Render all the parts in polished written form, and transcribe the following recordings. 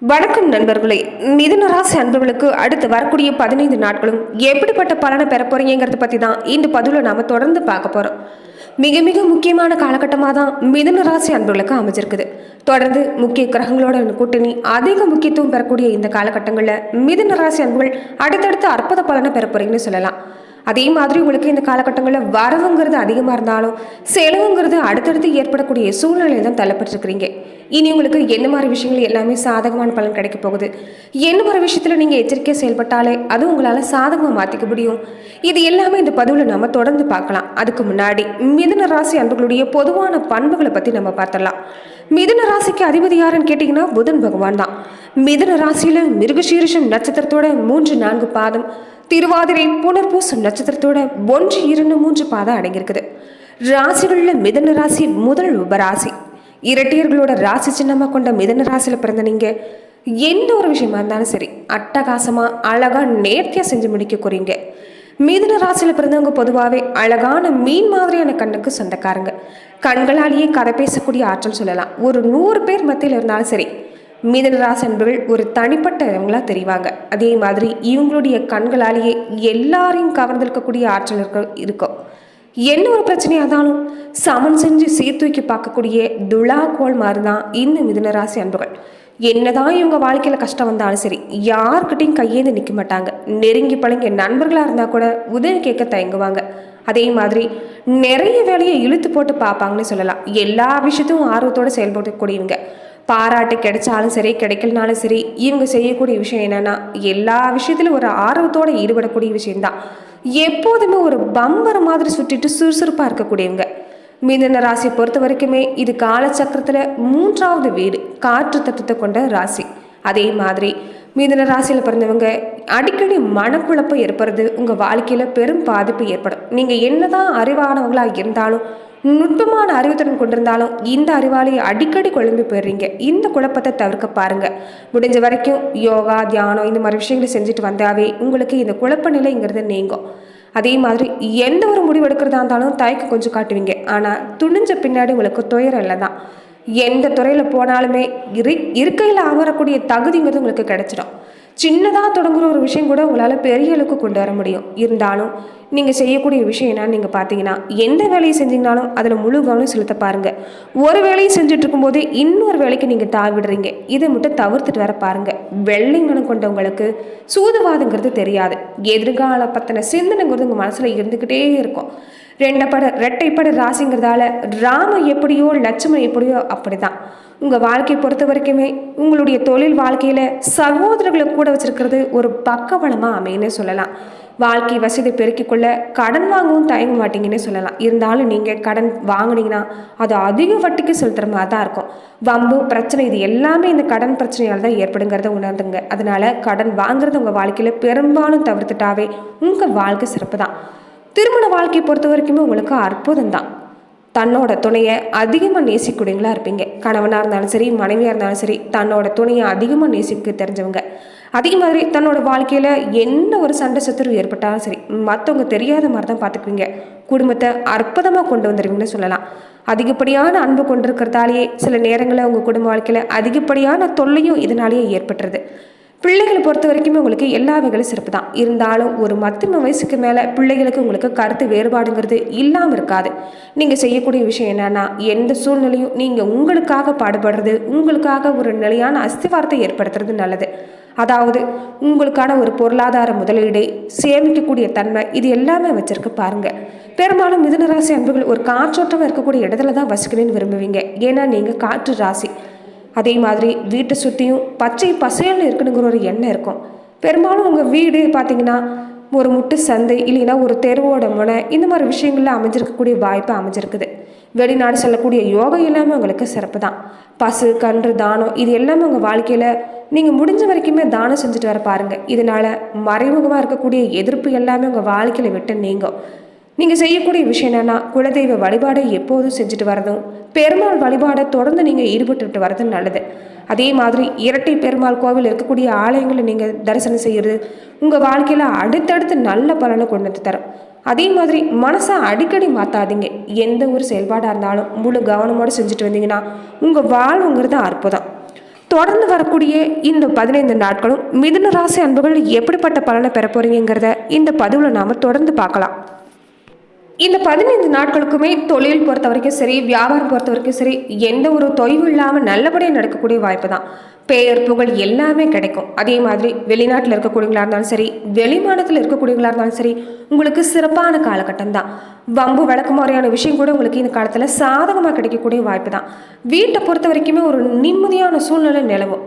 வணக்கம் நண்பர்களே. மிதுன ராசி அன்பர்களுக்கு அடுத்து வரக்கூடிய 15 நாட்களும் எப்படிப்பட்ட பலனை பெற போறீங்கிறத பற்றி தான் இந்த பதிவில் நாம் தொடர்ந்து பார்க்க போகிறோம். மிக மிக முக்கியமான காலகட்டமாக தான் மிதுன ராசி அன்பர்களுக்கு அமைஞ்சிருக்குது. தொடர்ந்து முக்கிய கிரகங்களோட கூட்டணி அதிக முக்கியத்துவம் பெறக்கூடிய இந்த காலகட்டங்களில் மிதுன ராசி அன்புகள் அடுத்தடுத்து அற்புத பலனை பெற போறீங்கன்னு சொல்லலாம். அதே மாதிரி உங்களுக்கு இந்த காலகட்டங்களில் வரவுங்கிறது அதிகமாக இருந்தாலும் செலவுங்கிறது அடுத்தடுத்து ஏற்படக்கூடிய சூழ்நிலையில் தான் தள்ளப்பட்டிருக்கிறீங்க. இனி உங்களுக்கு என்ன மாதிரி விஷயங்கள் எல்லாமே சாதகமான பலன் கிடைக்க போகுது, என்ன மாதிரி விஷயத்தில் நீங்கள் எச்சரிக்கையாக செயல்பட்டாலே அது உங்களால் சாதகமாக மாற்றிக்க முடியும். இது எல்லாமே இந்த பதிவில் நம்ம தொடர்ந்து பார்க்கலாம். அதுக்கு முன்னாடி மிதுன ராசி அன்பர்களுடைய பொதுவான பண்புகளை பற்றி நம்ம பார்த்துடலாம். மிதுன ராசிக்கு அதிபதி யாருன்னு கேட்டிங்கன்னா புதன் பகவான் தான். மிதுன ராசியில் மிருகசீரிஷம் நட்சத்திரத்தோட 3-4 பாதம், திருவாதிரை புனர்பூசம் நட்சத்திரத்தோட 1-2-3 பாதம் அடங்கியிருக்குது. ராசிகளில் மிதுன ராசி முதல் உபராசி. இரட்டையர்களோட ராசி சின்னமாக கொண்ட மிதுன ராசியில் பிறந்த நீங்கள் எந்த ஒரு விஷயமா இருந்தாலும் சரி அட்டகாசமாக அழகாக நேர்த்தியாக செஞ்சு முடிக்க கூறீங்க. மிதுன ராசியில் பிறந்தவங்க பொதுவாகவே அழகான மீன் மாதிரியான கண்ணுக்கு சொந்தக்காரங்க. கண்களாலேயே கதை பேசக்கூடிய ஆற்றல் சொல்லலாம். ஒரு 100 பேர் மத்தியில் இருந்தாலும் சரி மிதுன ராசி அன்பர்கள் ஒரு தனிப்பட்டவங்களா தெரிவாங்க. அதே மாதிரி இவங்களுடைய கண்களாலேயே எல்லாரையும் கவர்ந்திருக்கக்கூடிய ஆற்றல் இருக்கும். என்ன ஒரு பிரச்சனையாக இருந்தாலும் சமன் செஞ்சு சீர்தூக்கி பார்க்கக்கூடிய துலாக்கோள் மாதிரி தான் இந்த மிதுன ராசி அன்புகள். என்னதான் இவங்க வாழ்க்கையில் கஷ்டம் வந்தாலும் சரி யார்கிட்டையும் கையேந்து நிற்க மாட்டாங்க. நெருங்கி பழங்கிய நண்பர்களாக இருந்தால் கூட உதவி கேட்க தயங்குவாங்க. அதே மாதிரி நிறைய வேலையை இழுத்து போட்டு பார்ப்பாங்கன்னு சொல்லலாம். எல்லா விஷயத்தையும் ஆர்வத்தோடு செயல்படக்கூடியவங்க. பாராட்டு கிடைச்சாலும் சரி கிடைக்கலனாலும் சரி இவங்க செய்யக்கூடிய விஷயம் என்னன்னா எல்லா விஷயத்திலும் ஒரு ஆர்வத்தோடு ஈடுபடக்கூடிய விஷயம்தான். எப்போதுமே ஒரு பம்பர் மாதிரி சுட்டிட்டு சுறுசுறுப்பாக இருக்கக்கூடியவங்க. மிதுன ராசியை பொறுத்த வரைக்குமே இது காலச்சக்கரத்தில் 3வது வீடு, காற்று தத்துவத்தை கொண்ட ராசி. அதே மாதிரி மிதுன ராசியில் பிறந்தவங்க அடிக்கடி மனக்குழப்பம் ஏற்படுறது உங்கள் வாழ்க்கையில் பெரும் பாதிப்பு ஏற்படும். நீங்கள் என்னதான் அறிவானவங்களாக இருந்தாலும் நுட்பமான அறிவுத்திறன் கொண்டிருந்தாலும் இந்த அறிவாளியை அடிக்கடி குழம்பி போயிடுறீங்க. இந்த குழப்பத்தை தவிர்க்க பாருங்க. முடிஞ்ச வரைக்கும் யோகா தியானம் இந்த மாதிரி விஷயங்களை செஞ்சுட்டு வந்தாவே உங்களுக்கு இந்த குழப்ப நிலைங்கிறது நீங்கும். அதே மாதிரி எந்த ஒரு முடிவு எடுக்கிறதா இருந்தாலும் தயக்கம் கொஞ்சம் காட்டுவீங்க. ஆனால் துணிஞ்ச பின்னாடி உங்களுக்கு துயரம் இல்லை தான். எந்த துறையில் போனாலுமே இருக்கையில் அமரக்கூடிய தகுதிங்கிறது உங்களுக்கு கிடைச்சிடும். சின்னதாக தொடங்குற ஒரு விஷயம் கூட உங்களால் பெரிய அளவுக்கு கொண்டு வர முடியும். இருந்தாலும் நீங்கள் செய்யக்கூடிய விஷயம் என்னன்னு நீங்கள் பார்த்தீங்கன்னா எந்த வேலையை செஞ்சீங்கனாலும் அதில் முழு கவனம் செலுத்த பாருங்கள். ஒரு வேலையை செஞ்சுட்டு இருக்கும்போது இன்னொரு வேலைக்கு நீங்கள் தாவிடுறீங்க. இதை மட்டும் தவிர்த்துட்டு வர பாருங்கள். வெள்ளை மனம் கொண்டவங்களுக்கு சூதுவாதுங்கிறது தெரியாது. எதிர்கால பற்றின சிந்தனைங்கிறது உங்கள் மனசில் இருந்துக்கிட்டே இருக்கும். ரெட்டைப்பட ராசிங்கிறதால ராம எப்படியோ லட்சுமணன் எப்படியோ அப்படிதான். உங்கள் வாழ்க்கையை பொறுத்த வரைக்குமே உங்களுடைய தொழில் வாழ்க்கையில் சகோதரர்களை கூட வச்சிருக்கிறது ஒரு பக்கபலமாக அமையன்னு சொல்லலாம். வாழ்க்கை வசதி பெருக்கிக்கொள்ள கடன் வாங்கவும் தயங்க மாட்டீங்கன்னு சொல்லலாம். இருந்தாலும் நீங்கள் கடன் வாங்கினீங்கன்னா அது அதிக வட்டிக்கு செலுத்துகிற மாதிரி தான் இருக்கும். வம்பு பிரச்சனை இது எல்லாமே இந்த கடன் பிரச்சனையால் தான் ஏற்படுங்கிறத உணர்ந்துங்க. அதனால கடன் வாங்குறது உங்கள் வாழ்க்கையில் பெரும்பாலும் தவிர்த்துட்டாவே உங்கள் வாழ்க்கை சிறப்பு தான். திருமண வாழ்க்கையை பொறுத்த வரைக்குமே உங்களுக்கு அற்புதம் தான். தன்னோட துணையை அதிகமாக நேசிக்கூடியவங்களா இருப்பீங்க. கணவனாக இருந்தாலும் சரி மனைவியாக இருந்தாலும் சரி தன்னோட துணையை அதிகமாக நேசிக்க தெரிஞ்சவங்க. அதே மாதிரி தன்னோட வாழ்க்கையில் என்ன ஒரு சண்டை சத்துரு ஏற்பட்டாலும் சரி மற்றவங்க தெரியாத மாதிரி தான் பார்த்துக்குவீங்க. குடும்பத்தை அற்புதமாக கொண்டு வந்துடுவீங்கன்னு சொல்லலாம். அதிகப்படியான அன்பு கொண்டிருக்கிறதாலேயே சில நேரங்களில் உங்கள் குடும்ப வாழ்க்கையில் அதிகப்படியான தொல்லையும் இதனாலேயே ஏற்பட்டுருது. பிள்ளைகளை பொறுத்த வரைக்குமே உங்களுக்கு எல்லா வகையிலும் சிறப்பு தான். இருந்தாலும் ஒரு மத்தியம வயசுக்கு மேலே பிள்ளைகளுக்கு உங்களுக்கு கருத்து வேறுபாடுங்கிறது இல்லாமல் இருக்காது. நீங்கள் செய்யக்கூடிய விஷயம் என்னன்னா எந்த சூழ்நிலையும் நீங்கள் உங்களுக்காக பாடுபடுறது, உங்களுக்காக ஒரு நிலையான அஸ்திவாரத்தை ஏற்படுத்துறது நல்லது. அதாவது உங்களுக்கான ஒரு பொருளாதார முதலீடு, சேமிக்கக்கூடிய தன்மை இது எல்லாமே வச்சிருக்க பாருங்க. பெரும்பாலும் மிதுன ராசி அன்புகள் ஒரு காற்றோட்டமாக இருக்கக்கூடிய இடத்துல தான் வசிக்கணும்னு விரும்புவீங்க. ஏன்னா நீங்கள் காற்று ராசி. அதே மாதிரி வீட்டை சுற்றியும் பச்சை பசையல்னு இருக்கணுங்கிற ஒரு எண்ணம் இருக்கும். பெரும்பாலும் உங்கள் வீடு பார்த்தீங்கன்னா ஒரு முட்டு சந்தை இல்லைன்னா ஒரு தெருவோட முனை இந்த மாதிரி விஷயங்கள்ல அமைஞ்சிருக்கக்கூடிய வாய்ப்பு அமைஞ்சிருக்குது. வெளிநாடு செல்லக்கூடிய யோகம் எல்லாமே உங்களுக்கு சிறப்பு தான். பசு கன்று தானம் இது எல்லாமே உங்கள் வாழ்க்கையில் நீங்கள் முடிஞ்ச வரைக்குமே தானம் செஞ்சுட்டு வர பாருங்கள். இதனால் மறைமுகமாக இருக்கக்கூடிய எதிர்ப்பு எல்லாமே உங்கள் வாழ்க்கையில் விட்டு நீங்கும். நீங்கள் செய்யக்கூடிய விஷயம் என்னன்னா குலதெய்வ வழிபாடை எப்போதும் செஞ்சுட்டு வரதும், பெருமாள் வழிபாடை தொடர்ந்து நீங்கள் ஈடுபட்டு வரதும் நல்லது. அதே மாதிரி இரட்டை பெருமாள் கோவில் இருக்கக்கூடிய ஆலயங்களை நீங்கள் தரிசனம் செய்கிறது உங்கள் வாழ்க்கையில் அடுத்தடுத்து நல்ல பலனை கொண்டு வந்து தரும். அதே மாதிரி மனசை அடிக்கடி மாற்றாதீங்க. எந்த ஒரு செயல்பாடாக இருந்தாலும் முழு கவனமோடு செஞ்சுட்டு வந்தீங்கன்னா உங்கள் வாழ்வுங்கிறது அற்புதம். தொடர்ந்து வரக்கூடிய இந்த 15 நாட்களும் மிதுன ராசி அன்புகள் எப்படிப்பட்ட பலனை பெற போறீங்கிறத இந்த பதிவில் நாம தொடர்ந்து பார்க்கலாம். இந்த 15 நாட்களுக்குமே தொழில் பொறுத்த வரைக்கும் சரி, வியாபாரம் பொறுத்த வரைக்கும் சரி, எந்த ஒரு தொய்வு இல்லாமல் நல்லபடியாக நடக்கக்கூடிய வாய்ப்பு தான். பெயர் புகழ் எல்லாமே கிடைக்கும். அதே மாதிரி வெளிநாட்டில் இருக்கக்கூடியவங்களா இருந்தாலும் சரி, வெளிமாநிலத்தில் இருக்கக்கூடியவங்களா இருந்தாலும் சரி, உங்களுக்கு சிறப்பான காலகட்டம் தான். வம்பு வழக்கு முறையான விஷயம் கூட உங்களுக்கு இந்த காலத்தில் சாதகமாக கிடைக்கக்கூடிய வாய்ப்பு தான். வீட்டை பொறுத்த வரைக்குமே ஒரு நிம்மதியான சூழ்நிலை நிலவும்.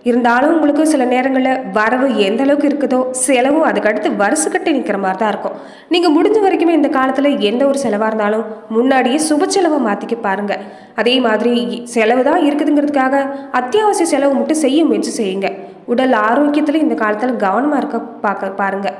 இருந்தாலும் உங்களுக்கு சில நேரங்களில் வரவு எந்த அளவுக்கு இருக்குதோ செலவும் அதுக்கடுத்து வருஷக்கட்டி நிற்கிற மாதிரி தான் இருக்கும். நீங்கள் முடிஞ்ச வரைக்குமே இந்த காலத்தில் எந்த ஒரு செலவாக இருந்தாலும் முன்னாடியே சுப செலவை மாற்றிக்க பாருங்கள். அதே மாதிரி செலவு தான் இருக்குதுங்கிறதுக்காக அத்தியாவசிய செலவு மட்டும் செய்ய முயற்சி செய்யுங்க. உடல் ஆரோக்கியத்தில் இந்த காலத்தில் கவனமாக இருக்க பாருங்கள்.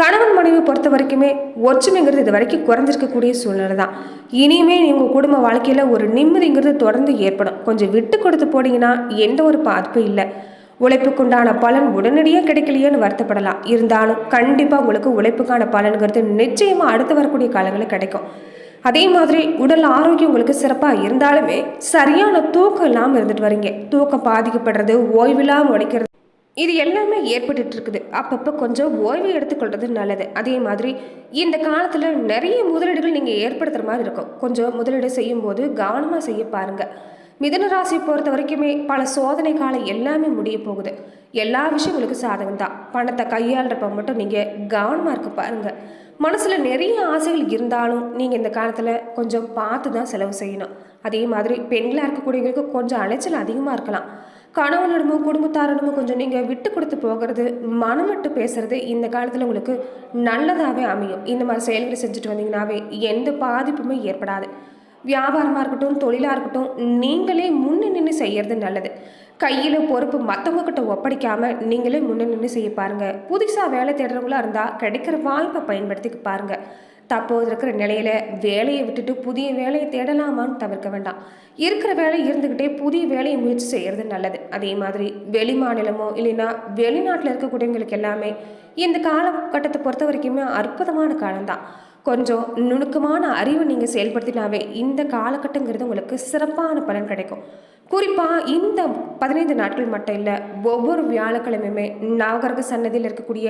கணவன் மனைவி பொறுத்த வரைக்குமே ஒற்றுமைங்கிறது இது வரைக்கும் குறைஞ்சிருக்கக்கூடிய சூழ்நிலை தான். இனிமே உங்கள் குடும்ப வாழ்க்கையில் ஒரு நிம்மதிங்கிறது தொடர்ந்து ஏற்படும். கொஞ்சம் விட்டு கொடுத்து போனீங்கன்னா எந்த ஒரு பாதிப்பும் இல்லை. உழைப்புக்குண்டான பலன் உடனடியாக கிடைக்கலையேன்னு வருத்தப்படலாம். இருந்தாலும் கண்டிப்பாக உங்களுக்கு உழைப்புக்கான பலன்கிறது நிச்சயமாக அடுத்து வரக்கூடிய காலங்களில் கிடைக்கும். அதே மாதிரி உடல் ஆரோக்கியம் உங்களுக்கு சிறப்பாக இருந்தாலுமே சரியான தூக்கம் இல்லாமல் இருந்துட்டு வரீங்க. தூக்கம் பாதிக்கப்படுறது, ஓய்வில்லாமல் உடைக்கிறது, இது எல்லாமே ஏற்பட்டு இருக்குது. அப்பப்போ கொஞ்சம் ஓய்வு எடுத்துக்கொள்வது நல்லது. அதே மாதிரி இந்த காலத்தில் நிறைய முதலீடுகள் நீங்கள் ஏற்படுத்துகிற மாதிரி இருக்கும். கொஞ்சம் முதலீடு செய்யும் போது கவனமாக செய்ய பாருங்கள். மிதுன ராசி பொறுத்த வரைக்குமே பல சோதனை காலம் எல்லாமே முடிய போகுது. எல்லா விஷயம் உங்களுக்கு சாதகம் தான். பணத்தை கையாளுறப்ப மட்டும் நீங்கள் கவனமாக இருக்க பாருங்கள். மனசில் நிறைய ஆசைகள் இருந்தாலும் நீங்கள் இந்த காலத்தில் கொஞ்சம் பார்த்து தான் செலவு செய்யணும். அதே மாதிரி பெண்களாக இருக்கக்கூடியவங்களுக்கு கொஞ்சம் அலைச்சல் அதிகமாக இருக்கலாம். கணவனிடமோ குடும்பத்தாரிடமோ கொஞ்சம் நீங்கள் விட்டு கொடுத்து போகிறது, மனம் விட்டு பேசுறது இந்த காலத்தில் உங்களுக்கு நல்லதாகவே அமையும். இந்த மாதிரி செயல்களை செஞ்சுட்டு வந்தீங்கன்னாவே எந்த பாதிப்புமே ஏற்படாது. வியாபாரமாக இருக்கட்டும், தொழிலாக இருக்கட்டும், நீங்களே முன்னே நின்று செய்யறது நல்லது. கையில் பொறுப்பு மற்றவங்க கிட்ட ஒப்படைக்காமல் நீங்களே முன்னே நின்று செய்ய பாருங்கள். புதுசாக வேலை தேடுறவங்களா இருந்தால் கிடைக்கிற வாய்ப்பை பயன்படுத்திக்க பாருங்கள். தற்போது இருக்கிற நிலையில வேலையை விட்டுட்டு புதிய வேலையை தேடலாமான்னு தவிர்க்க வேண்டாம். இருக்கிற வேலை இருந்துக்கிட்டே புதிய வேலையை முயற்சி செய்கிறது நல்லது. அதே மாதிரி வெளி மாநிலமோ இல்லைன்னா வெளிநாட்டில் இருக்கக்கூடியவங்களுக்கு எல்லாமே இந்த காலகட்டத்தை பொறுத்த வரைக்குமே அற்புதமான காலம்தான். கொஞ்சம் நுணுக்கமான அறிவை நீங்கள் செயல்படுத்தினாவே இந்த காலகட்டங்கிறது உங்களுக்கு சிறப்பான பலன் கிடைக்கும். குறிப்பாக இந்த 15 நாட்கள் மட்டும் இல்லை, ஒவ்வொரு வியாழக்கிழமையுமே நவகிரக சன்னதியில் இருக்கக்கூடிய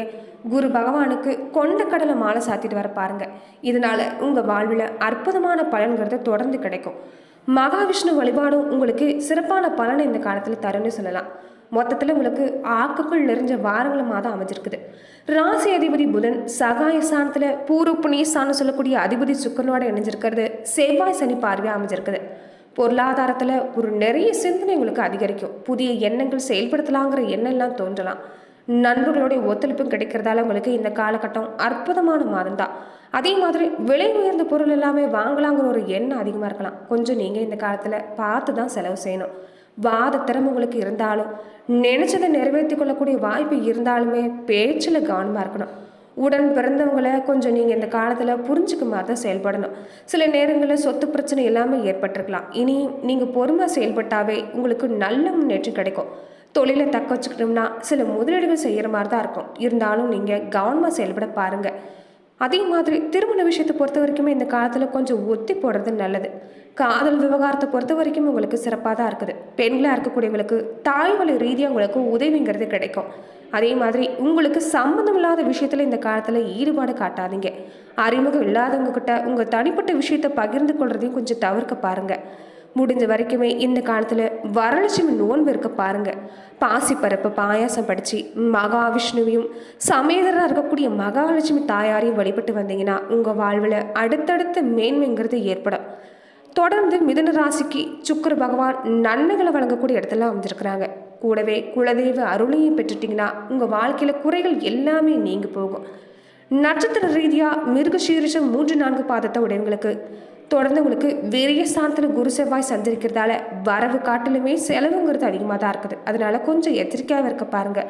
குரு பகவானுக்கு கொண்ட கடலை மாலை சாத்திட்டு வர பாருங்க. இதனால உங்கள் வாழ்வில் அற்புதமான பலன்கிறது தொடர்ந்து கிடைக்கும். மகாவிஷ்ணு வழிபாடும் உங்களுக்கு சிறப்பான பலனை இந்த காலத்தில் தரும்னு சொல்லலாம். மொத்தத்தில் உங்களுக்கு ஆக்குக்குள் நிறைஞ்ச வாரங்கள் மாதம் அமைஞ்சிருக்குது. ராசி அதிபதி புதன் சகாய ஸ்தானத்தில் பூர்வ புண்ணிய ஸ்தானம் சொல்லக்கூடிய அதிபதி சுக்கரனோட இணைஞ்சிருக்கிறது. செவ்வாய் சனி பார்வையாக அமைஞ்சிருக்குது. பொருளாதாரத்தில் ஒரு நிறைய சிந்தனை உங்களுக்கு அதிகரிக்கும். புதிய எண்ணங்கள் செயல்படுத்தலாங்கிற எண்ணெல்லாம் தோன்றலாம். நண்பர்களுடைய ஒத்துழைப்பும் கிடைக்கிறதால உங்களுக்கு இந்த காலகட்டம் அற்புதமான மாதம் தான். அதே மாதிரி விலை உயர்ந்த பொருள் எல்லாமே வாங்கலாங்கிற ஒரு எண்ணம் அதிகமாக இருக்கலாம். கொஞ்சம் நீங்கள் இந்த காலத்தில் பார்த்து தான் செலவு செய்யணும். வாத திறமை உங்களுக்கு இருந்தாலும் நினைச்சதை நிறைவேற்றி கொள்ளக்கூடிய வாய்ப்பு இருந்தாலுமே பேச்சில் கவனமாக இருக்கணும். உடன் பிறந்தவங்களை கொஞ்சம் நீங்கள் இந்த காலத்தில் புரிஞ்சுக்க மாதிரி தான் செயல்படணும். சில நேரங்களில் சொத்து பிரச்சனை எல்லாமே ஏற்பட்டிருக்கலாம். இனியும் நீங்கள் பொறுமை செயல்பட்டாவே உங்களுக்கு நல்ல முன்னேற்றம் கிடைக்கும். தொழிலை தக்க வச்சுக்கிட்டோம்னா சில முதலீடுகள் செய்கிற மாதிரி தான் இருக்கும். இருந்தாலும் நீங்கள் கவனமாக செயல்பட பாருங்கள். அதே மாதிரி திருமண விஷயத்தை பொறுத்த வரைக்குமே இந்த காலத்தில் கொஞ்சம் ஒத்தி போடுறது நல்லது. காதல் விவகாரத்தை பொறுத்த வரைக்கும் உங்களுக்கு சிறப்பாக தான் இருக்குது. பெண்களாக இருக்கக்கூடியவங்களுக்கு தாய்வழி ரீதியாக உங்களுக்கு உதவிங்கிறது கிடைக்கும். அதே மாதிரி உங்களுக்கு சம்மந்தம் இல்லாத விஷயத்தில் இந்த காலத்தில் ஈடுபாடு காட்டாதீங்க. அறிமுகம் இல்லாதவங்க கிட்ட உங்கள் தனிப்பட்ட விஷயத்தை பகிர்ந்து கொள்றதையும் கொஞ்சம் தவிர்க்க பாருங்கள். முடிஞ்ச வரைக்குமே இந்த காலத்தில் வரலட்சுமி நோன்பு இருக்க பாருங்கள். பாசிப்பருப்பு பாயாசம் படித்து மகாவிஷ்ணுவையும் சமேதராக இருக்கக்கூடிய மகாலட்சுமி தாயாரையும் வழிபட்டு வந்தீங்கன்னா உங்கள் வாழ்வில் அடுத்தடுத்த மேன்மைங்கிறது ஏற்படும். தொடர்ந்து மிதுன ராசிக்கு சுக்கிர பகவான் நன்மைகளை வழங்கக்கூடிய இடத்துல அமைஞ்சிருக்கிறாங்க. கூடவே குலதெய்வ அருளையும் பெற்றுட்டிங்கன்னா உங்கள் வாழ்க்கையில் குறைகள் எல்லாமே நீங்கி போகும். நட்சத்திர ரீதியாக மிருகசீரிஷம் 3-4 பாதத்தை உடையவங்களுக்கு தொடர்ந்து உங்களுக்கு விரிய ஸ்தானத்தில் குரு செவ்வாய் சஞ்சரிக்கிறதால வரவு காட்டிலுமே செலவுங்கிறது அதிகமாக தான் இருக்குது. அதனால கொஞ்சம் எச்சரிக்கையாக இருக்க பாருங்க.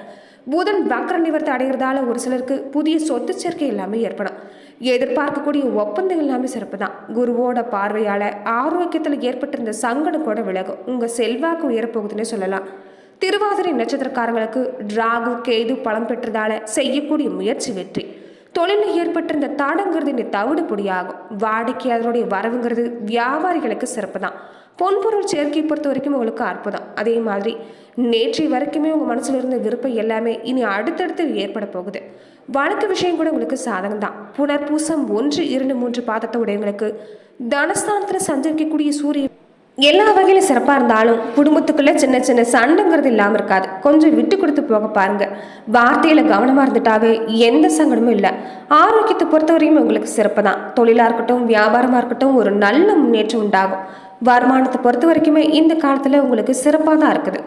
புதன் வக்ர நிவர்த்தி அடைகிறதால ஒரு சிலருக்கு புதிய சொத்து சேர்க்கை எல்லாமே ஏற்படும். எதிர்பார்க்கக்கூடிய ஒப்பந்தங்கள் எல்லாமே சிறப்பு தான். குருவோட பார்வையால் ஆரோக்கியத்தில் ஏற்பட்டிருந்த சங்கடம் கூட விலகும். உங்கள் செல்வாக்கு உயரப்போகுதுன்னு சொல்லலாம். திருவாதிரை நட்சத்திரக்காரங்களுக்கு ராகு கேது பலம் பெற்றதால செய்யக்கூடிய முயற்சி வெற்றி. தொழிலில் ஏற்பட்டிருந்த தடங்கிறது இந்த தவிடு பொடியாகும். வாடிக்கையாளருடைய வரவுங்கிறது வியாபாரிகளுக்கு சிறப்பு தான். பொன்பொருள் சேர்க்கை பொறுத்த வரைக்கும் உங்களுக்கு அற்புதம். அதே மாதிரி நேற்று வரைக்குமே உங்கள் மனசில் இருந்த விருப்பம் எல்லாமே இனி அடுத்தடுத்து ஏற்பட போகுது. வழக்கு விஷயம் கூட உங்களுக்கு சாதகம் தான். புனர்பூசம் 1, 2, 3 பாதத்தை உடையவங்களுக்கு தனஸ்தானத்தில் சஞ்சரிக்கக்கூடிய சூரியன் எல்லா வகையிலும் சிறப்பாக இருந்தாலும் குடும்பத்துக்குள்ள சின்ன சின்ன சண்டைங்கிறது இல்லாமல் இருக்காது. கொஞ்சம் விட்டு கொடுத்து போக பாருங்க. வார்த்தையில் கவனமாக இருந்துட்டாவே எந்த சங்கடமும் இல்லை. ஆரோக்கியத்தை பொறுத்தவரையும் உங்களுக்கு சிறப்பு தான். தொழிலாக இருக்கட்டும், வியாபாரமாக இருக்கட்டும், ஒரு நல்ல முன்னேற்றம் உண்டாகும். வருமானத்தை பொறுத்த வரைக்குமே இந்த காலத்தில் உங்களுக்கு சிறப்பாக தான் இருக்குது.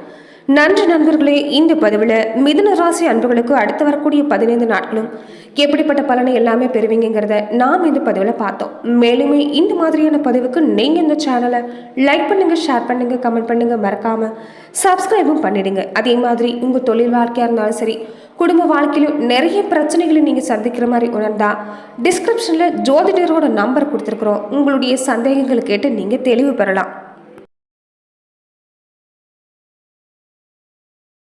நன்றி நண்பர்களே. இந்த பதிவில் மிதுன ராசி அன்பர்களுக்கு அடுத்து வரக்கூடிய 15 நாட்களும் எப்படிப்பட்ட பலனை எல்லாமே பெறுவீங்கிறத நாம் இந்த பதிவில் பார்த்தோம். மேலுமே இந்த மாதிரியான பதிவுக்கு நீங்கள் இந்த சேனலை லைக் பண்ணுங்கள், ஷேர் பண்ணுங்கள், கமெண்ட் பண்ணுங்கள், மறக்காமல் சப்ஸ்கிரைபும் பண்ணிடுங்க. அதே மாதிரி உங்கள் தொழில் வாழ்க்கையாக இருந்தாலும் சரி, குடும்ப வாழ்க்கையிலும் நிறைய பிரச்சனைகளை நீங்கள் சந்திக்கிற மாதிரி உணர்ந்தா டிஸ்கிரிப்ஷனில் ஜோதிடரோட நம்பர் கொடுத்துருக்குறோம். உங்களுடைய சந்தேகங்களை கேட்டு நீங்கள் தெளிவு பெறலாம்.